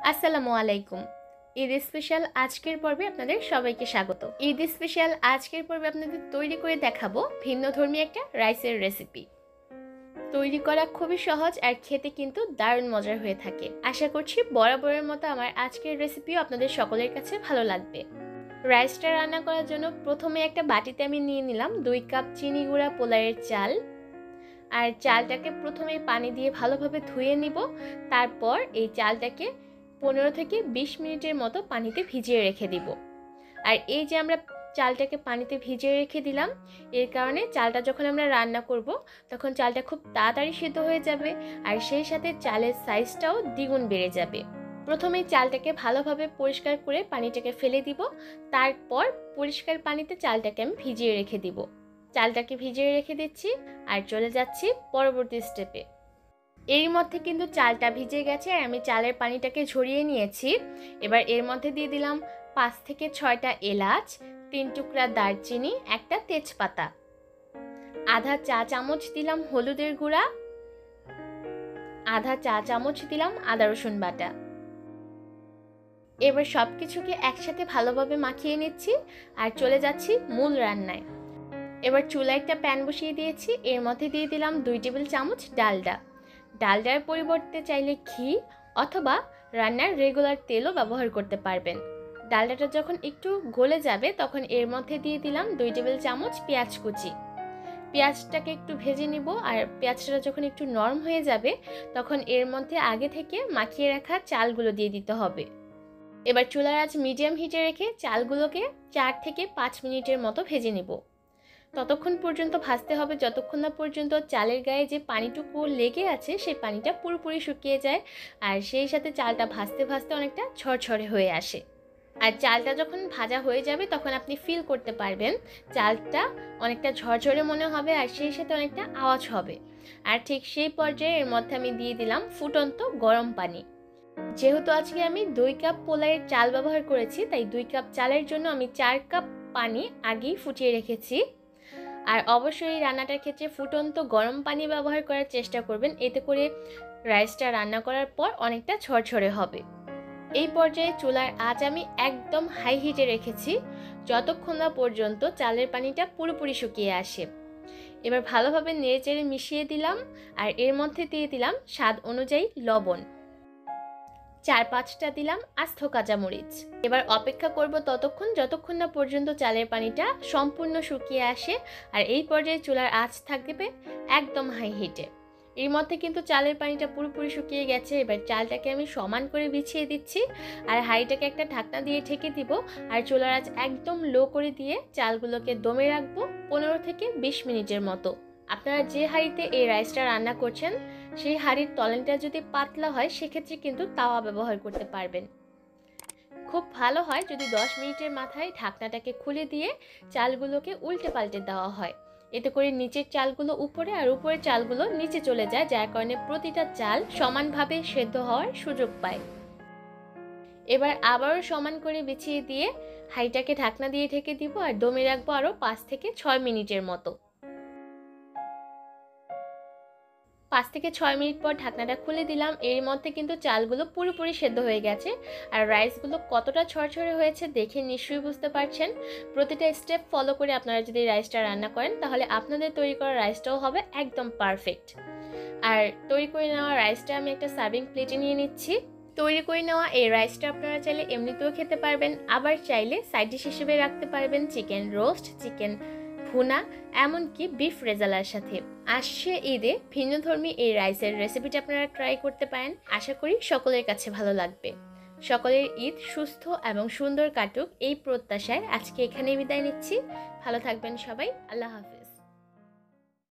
আসসালামু আলাইকুম। ঈদ স্পেশাল আজকের পর্বে আপনাদের সবাইকে স্বাগত। ঈদ স্পেশাল আজকের পর্বে আপনাদের তৈরি করে দেখাবো ভিন্নধর্মী একটা রাইসের রেসিপি। তৈরি করা খুবই সহজ আর খেতে কিন্তু দারুণ মজার হয়ে থাকে। আশা করছি বরাবরের মতো আমার আজকের রেসিপিও আপনাদের সকলের কাছে ভালো লাগবে। রাইসটা রান্না করার জন্য প্রথমে একটা বাটিতে আমি নিয়ে নিলাম 2 কাপ চিনি গুঁড়া পোলাওয়ের চাল। আর চালটাকে প্রথমে পানি দিয়ে ভালোভাবে ধুয়ে নিব। তারপর এই চালটাকে 15 থেকে 20 মিনিটের মতো পানিতে ভিজিয়ে রেখে দিব। আর এই যে আমরা চালটাকে পানিতে ভিজিয়ে রেখে দিলাম, এর কারণে চালটা যখন আমরা রান্না করব তখন চালটা খুব তাড়াতাড়ি সিদ্ধ হয়ে যাবে আর সেই সাথে চালের সাইজটাও দ্বিগুণ বেড়ে যাবে। প্রথমে চালটাকে ভালোভাবে পরিষ্কার করে পানিটাকে ফেলে দিব। তারপর পরিষ্কার পানিতে চালটাকে আমি ভিজিয়ে রেখে দিব। চালটাকে ভিজিয়ে রেখে দিচ্ছি আর চলে যাচ্ছি পরবর্তী স্টেপে। এর মধ্যে কিন্তু চালটা ভিজে গেছে আর আমি চালের পানিটাকে ঝরিয়ে নিয়েছি। এবার এর মধ্যে দিয়ে দিলাম 5 থেকে 6টা এলাচ, 3 টুকরা দারচিনি, একটা তেজপাতা, আধা চা চামচ দিলাম হলুদের গুঁড়া, আধা চা চামচ দিলাম আদা রসুন বাটা। এবার সব কিছুকে একসাথে ভালোভাবে মাখিয়ে নিচ্ছি আর চলে যাচ্ছি মূল রান্নায়। এবার চুলায় একটা প্যান বসিয়ে দিয়েছি, এর মধ্যে দিয়ে দিলাম 2 টেবিল চামচ ডালডা। ডালডার পরিবর্তে চাইলে ঘি অথবা রান্নার রেগুলার তেলও ব্যবহার করতে পারবেন। ডালডাটা যখন একটু গলে যাবে তখন এর মধ্যে দিয়ে দিলাম 2 টেবিল চামচ পেঁয়াজ কুচি। পেঁয়াজটাকে একটু ভেজে নিব আর পেঁয়াজটা যখন একটু নরম হয়ে যাবে তখন এর মধ্যে আগে থেকে মাখিয়ে রাখা চালগুলো দিয়ে দিতে হবে। এবার চুলার আঁচ মিডিয়াম হিটে রেখে চালগুলোকে 4 থেকে 5 মিনিটের মতো ভেজে নিব। ততক্ষণ পর্যন্ত ভাজতে হবে যতক্ষণ না পর্যন্ত চালের গায়ে যে পানিটুকু লেগে আছে সেই পানিটা পুরোপুরি শুকিয়ে যায় আর সেই সাথে চালটা ভাজতে ভাজতে অনেকটা ঝরঝরে হয়ে আসে। আর চালটা যখন ভাজা হয়ে যাবে তখন আপনি ফিল করতে পারবেন চালটা অনেকটা ঝরঝরে মনে হবে আর সেই সাথে অনেকটা আওয়াজ হবে। আর ঠিক সেই পর্যায়ে এর মধ্যে আমি দিয়ে দিলাম ফুটন্ত গরম পানি। যেহেতু আজকে আমি 2 কাপ পোলাওয়ের চাল ব্যবহার করেছি তাই 2 কাপ চালের জন্য আমি 4 কাপ পানি আগেই ফুটিয়ে রেখেছি। আর অবশ্যই রান্নাটার ক্ষেত্রে ফুটন্ত গরম পানি ব্যবহার করার চেষ্টা করবেন, এতে করে রাইসটা রান্না করার পর অনেকটা ঝরঝরে হবে। এই পর্যায়ে চুলার আঁচ আমি একদম হাই হিটে রেখেছি যতক্ষণ না পর্যন্ত চালের পানিটা পুরোপুরি শুকিয়ে আসে। এবার ভালোভাবে নেড়েচেড়ে মিশিয়ে দিলাম আর এর মধ্যে দিয়ে দিলাম স্বাদ অনুযায়ী লবণ, 4-5টা দিলাম আস্ত কাঁচামরিচ। এবার অপেক্ষা করব ততক্ষণ যতক্ষণ না পর্যন্ত চালের পানিটা সম্পূর্ণ শুকিয়ে আসে আর এই পর্যায়ে চুলার আঁচ থাকবে একদম হাই হিটে। এর মধ্যে কিন্তু চালের পানিটা পুরোপুরি শুকিয়ে গেছে। এবার চালটাকে আমি সমান করে বিছিয়ে দিচ্ছি আর হাঁড়িটাকে একটা ঢাকনা দিয়ে ঢেকে দিব আর চুলার আঁচ একদম লো করে দিয়ে চালগুলোকে দমে রাখবো 15 থেকে 20 মিনিটের মতো। আপনারা যে হাঁড়িতে এই রাইসটা রান্না করছেন সেই হাঁড়ির তলানিটা যদি পাতলা হয় সেক্ষেত্রে কিন্তু তাওয়া ব্যবহার করতে পারবেন। খুব ভালো হয় যদি 10 মিনিটের মাথায় ঢাকনাটাকে খুলে দিয়ে চালগুলোকে উল্টে পাল্টে দেওয়া হয়, এতে করে নিচের চালগুলো উপরে আর উপরের চালগুলো নিচে চলে যায়, যার কারণে প্রতিটা চাল সমানভাবে সেদ্ধ হওয়ার সুযোগ পায়। এবার আবারও সমান করে বিছিয়ে দিয়ে হাঁড়িটাকে ঢাকনা দিয়ে ঢেকে দিব আর দমে রাখবো আরও 5 থেকে 6 মিনিটের মতো। 5 থেকে 6 মিনিট পর ঢাকনাটা খুলে দিলাম। এর মধ্যে কিন্তু চালগুলো পুরোপুরি সেদ্ধ হয়ে গেছে আর রাইসগুলো কতটা ছড়ছড়ে হয়েছে দেখে নিশ্চয়ই বুঝতে পারছেন। প্রতিটা স্টেপ ফলো করে আপনারা যদি রাইসটা রান্না করেন তাহলে আপনাদের তৈরি করা রাইসটাও হবে একদম পারফেক্ট। আর তৈরি করে নেওয়া রাইসটা আমি একটা সার্ভিং প্লেটে নিয়ে নিচ্ছি। তৈরি করে নেওয়া এই রাইসটা আপনারা চাইলে এমনিতেও খেতে পারবেন, আবার চাইলে সাইড ডিশ হিসেবে রাখতে পারবেন চিকেন রোস্ট, চিকেন ভুনা, এমনকি বিফ রেজালার সাথে। আসছে ঈদে ভিন্নধর্মী এই রাইসের রেসিপিটা আপনারা ট্রাই করতে পারেন। আশা করি সকলের কাছে ভালো লাগবে। সকলের ঈদ সুস্থ এবং সুন্দর কাটুক এই প্রত্যাশায় আজকে এখানেই বিদায় নিচ্ছি। ভালো থাকবেন সবাই, আল্লাহ হাফেজ।